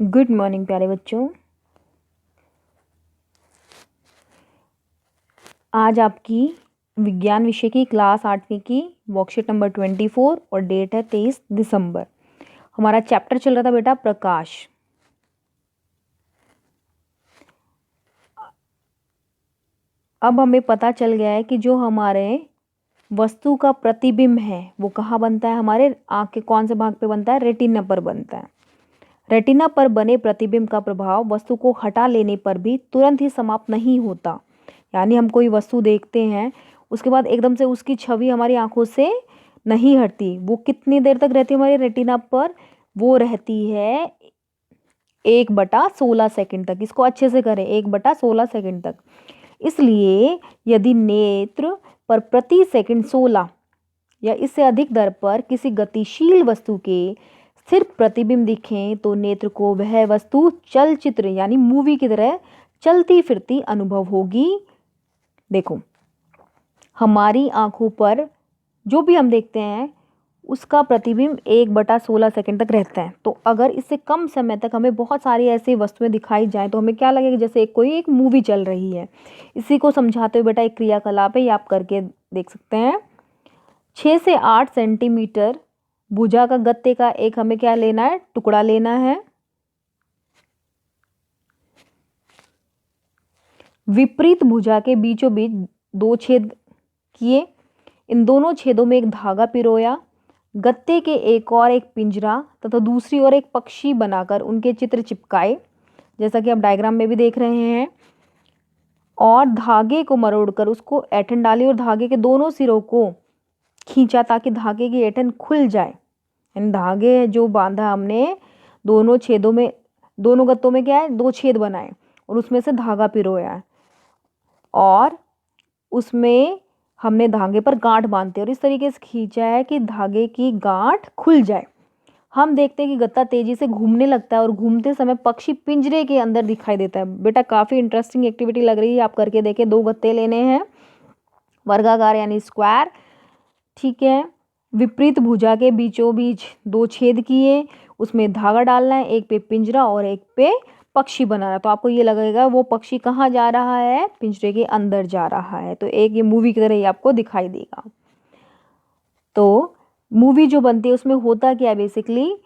Good morning प्यारे बच्चों। आज आपकी विज्ञान विषय की क्लास 8वीं की वर्कशीट नंबर 24 और डेट है 23 दिसंबर। हमारा चैप्टर चल रहा था बेटा प्रकाश। अब हमें पता चल गया है कि जो हमारे वस्तु का प्रतिबिंब है वो कहाँ बनता है, हमारे आँख के कौन से भाग पे बनता है, रेटिना पर बनता है। रेटिना पर बने प्रतिबिंब का प्रभाव वस्तु को हटा लेने पर भी तुरंत ही समाप्त नहीं होता। यानी हम कोई वस्तु देखते हैं उसके बाद एकदम से उसकी छवि हमारी आंखों से नहीं हटती। वो कितनी देर तक रहती है हमारे रेटिना पर? वो रहती है 1/16 सेकंड तक। इसको अच्छे से करें, 1/16 सेकंड तक। इसलिए यदि नेत्र पर प्रति सेकंड 16 या इससे अधिक दर पर किसी गतिशील वस्तु के स्थिर प्रतिबिंब दिखें तो नेत्र को वह वस्तु चलचित्र यानी मूवी की तरह चलती फिरती अनुभव होगी। देखो, हमारी आंखों पर जो भी हम देखते हैं उसका प्रतिबिंब 1/16 सेकंड तक रहता है। तो अगर इससे कम समय तक हमें बहुत सारी ऐसी वस्तुएं दिखाई जाएं तो हमें क्या लगेगा, जैसे कोई एक मूवी चल रही है। इसी को समझाते हुए बेटा एक क्रियाकलाप है, ये आप करके देख सकते हैं। 6 से 8 सेंटीमीटर भुजा का गत्ते का एक हमें क्या लेना है, टुकड़ा लेना है। विपरीत भुजा के बीचों बीच 2 छेद किए। इन दोनों छेदों में एक धागा पिरोया। गत्ते के एक और एक पिंजरा तथा दूसरी ओर एक पक्षी बनाकर उनके चित्र चिपकाए, जैसा कि आप डायग्राम में भी देख रहे हैं। और धागे को मरोड़कर उसको ऐंठन डाली और धागे के दोनों सिरों को खींचा ताकि धागे की ऐंठन खुल जाए। यानी धागे जो बांधा हमने दोनों छेदों में, दोनों गत्तों में क्या है, 2 छेद बनाए और उसमें से धागा पिरोया और उसमें हमने धागे पर गांठ बांधते और इस तरीके से खींचा है कि धागे की गांठ खुल जाए। हम देखते हैं कि गत्ता तेजी से घूमने लगता है और घूमते समय पक्षी पिंजरे के अंदर दिखाई देता है। बेटा काफ़ी इंटरेस्टिंग एक्टिविटी लग रही है, आप करके देखें। 2 गत्ते लेने हैं, वर्गाकार यानी स्क्वायर, ठीक है। विपरीत भुजा के बीचों बीच 2 छेद किए, उसमें धागा डालना है, एक पे पिंजरा और एक पे पक्षी बनाना। तो आपको ये लगेगा वो पक्षी कहाँ जा रहा है, पिंजरे के अंदर जा रहा है। तो एक ये मूवी की तरह ही आपको दिखाई देगा। तो मूवी जो बनती है उसमें होता क्या है, बेसिकली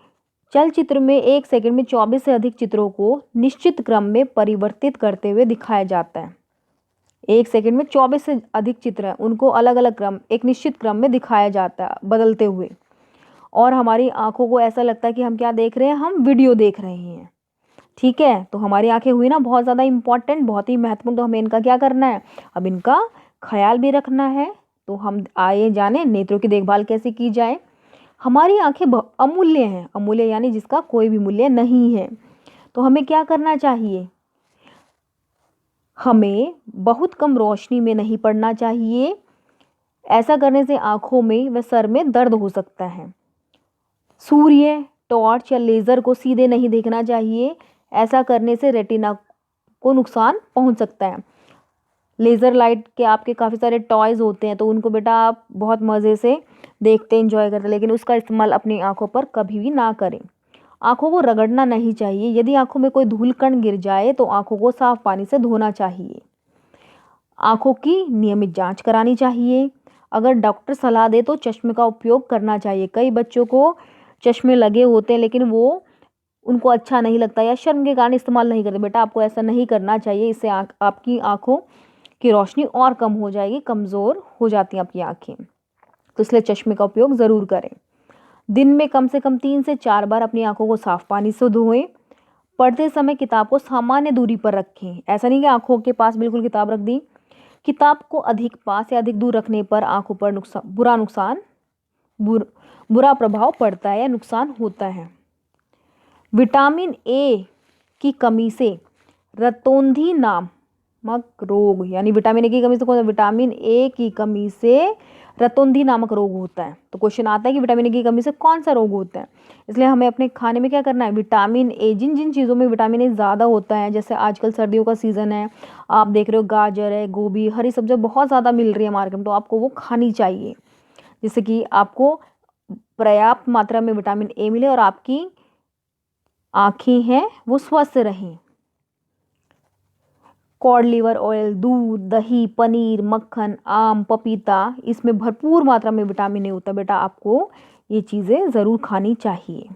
चलचित्र में 1 सेकंड में 24 से अधिक चित्रों को निश्चित क्रम में परिवर्तित करते हुए दिखाया जाता है। 1 सेकंड में 24 से अधिक चित्र हैं, उनको अलग अलग क्रम, एक निश्चित क्रम में दिखाया जाता है बदलते हुए। और हमारी आंखों को ऐसा लगता है कि हम क्या देख रहे हैं, हम वीडियो देख रहे हैं। ठीक है, तो हमारी आंखें हुई ना बहुत ज़्यादा इंपॉर्टेंट, बहुत ही महत्वपूर्ण। तो हमें इनका क्या करना है, अब इनका ख्याल भी रखना है। तो हम आए जाने नेत्रों की देखभाल कैसे की जाए। हमारी आंखें अमूल्य हैं, अमूल्य यानी जिसका कोई भी मूल्य नहीं है। तो हमें क्या करना चाहिए, हमें बहुत कम रोशनी में नहीं पड़ना चाहिए। ऐसा करने से आंखों में व सर में दर्द हो सकता है। सूर्य, टॉर्च या लेज़र को सीधे नहीं देखना चाहिए, ऐसा करने से रेटिना को नुकसान पहुंच सकता है। लेज़र लाइट के आपके काफ़ी सारे टॉयज़ होते हैं, तो उनको बेटा आप बहुत मज़े से देखते एंजॉय करते, लेकिन उसका इस्तेमाल अपनी आंखों पर कभी भी ना करें। आंखों को रगड़ना नहीं चाहिए। यदि आंखों में कोई धूल कण गिर जाए तो आंखों को साफ पानी से धोना चाहिए। आंखों की नियमित जांच करानी चाहिए। अगर डॉक्टर सलाह दे तो चश्मे का उपयोग करना चाहिए। कई बच्चों को चश्मे लगे होते हैं लेकिन वो उनको अच्छा नहीं लगता या शर्म के कारण इस्तेमाल नहीं करते। बेटा आपको ऐसा नहीं करना चाहिए, इससे आपकी आंखों की रोशनी और कम हो जाएगी, कमज़ोर हो जाती हैं आपकी आंखें। तो इसलिए चश्मे का उपयोग ज़रूर करें। दिन में कम से कम 3 से 4 बार अपनी आंखों को साफ पानी से धोएं। पढ़ते समय किताब को सामान्य दूरी पर रखें। ऐसा नहीं कि आंखों के पास बिल्कुल किताब रख दी। किताब को अधिक पास या अधिक दूर रखने पर आंखों पर बुरा प्रभाव पड़ता है या नुकसान होता है। विटामिन ए की कमी से रतौंधी नामक रोग, यानी विटामिन ए की कमी से कौन सा, विटामिन ए की कमी से रतौंधी नामक रोग होता है। तो क्वेश्चन आता है कि विटामिन ए की कमी से कौन सा रोग होता है। इसलिए हमें अपने खाने में क्या करना है, विटामिन ए, जिन जिन चीज़ों में विटामिन ए ज़्यादा होता है, जैसे आजकल सर्दियों का सीज़न है, आप देख रहे हो गाजर है, गोभी, हरी सब्जियाँ बहुत ज़्यादा मिल रही है मार्केट में, तो आपको वो खानी चाहिए जिससे कि आपको पर्याप्त मात्रा में विटामिन ए मिले और आपकी आँखें हैं वो स्वस्थ रहें। कॉड लिवर ऑयल, दूध, दही, पनीर, मक्खन, आम, पपीता, इसमें भरपूर मात्रा में विटामिन ए होता है बेटा, आपको ये चीज़ें ज़रूर खानी चाहिए।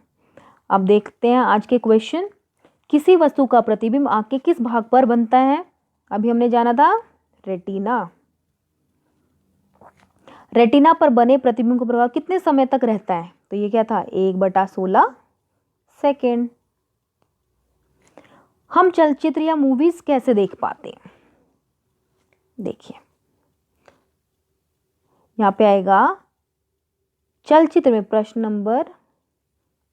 अब देखते हैं आज के क्वेश्चन। किसी वस्तु का प्रतिबिंब आँख के किस भाग पर बनता है? अभी हमने जाना था रेटिना। रेटिना पर बने प्रतिबिंब का प्रभाव कितने समय तक रहता है? तो ये क्या था, 1/16 सेकेंड। हम चलचित्र या मूवीज कैसे देख पाते हैं? देखिए यहाँ पे आएगा चलचित्र में, प्रश्न नंबर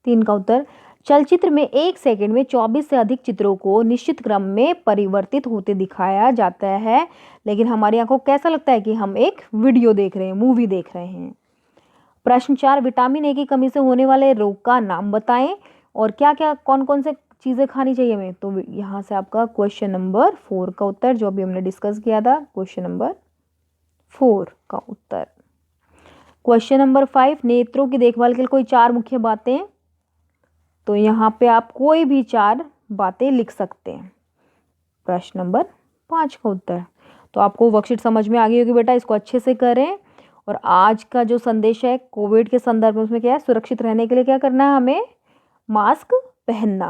3 का उत्तर, चलचित्र में 1 सेकंड में 24 से अधिक चित्रों को निश्चित क्रम में परिवर्तित होते दिखाया जाता है, लेकिन हमारी आंखों को कैसा लगता है कि हम एक वीडियो देख रहे हैं, मूवी देख रहे हैं। प्रश्न 4, विटामिन ए की कमी से होने वाले रोग का नाम बताएं और क्या क्या कौन कौन से चीज़ें खानी चाहिए हमें? तो यहाँ से आपका क्वेश्चन नंबर 4 का उत्तर, जो अभी हमने डिस्कस किया था, क्वेश्चन नंबर 4 का उत्तर। क्वेश्चन नंबर 5, नेत्रों की देखभाल के लिए कोई 4 मुख्य बातें। तो यहाँ पे आप कोई भी 4 बातें लिख सकते हैं। प्रश्न नंबर 5 का उत्तर। तो आपको वर्कशीट समझ में आ गई होगी बेटा, इसको अच्छे से करें। और आज का जो संदेश है कोविड के संदर्भ में, उसमें क्या है, सुरक्षित रहने के लिए क्या करना है, हमें मास्क पहनना है।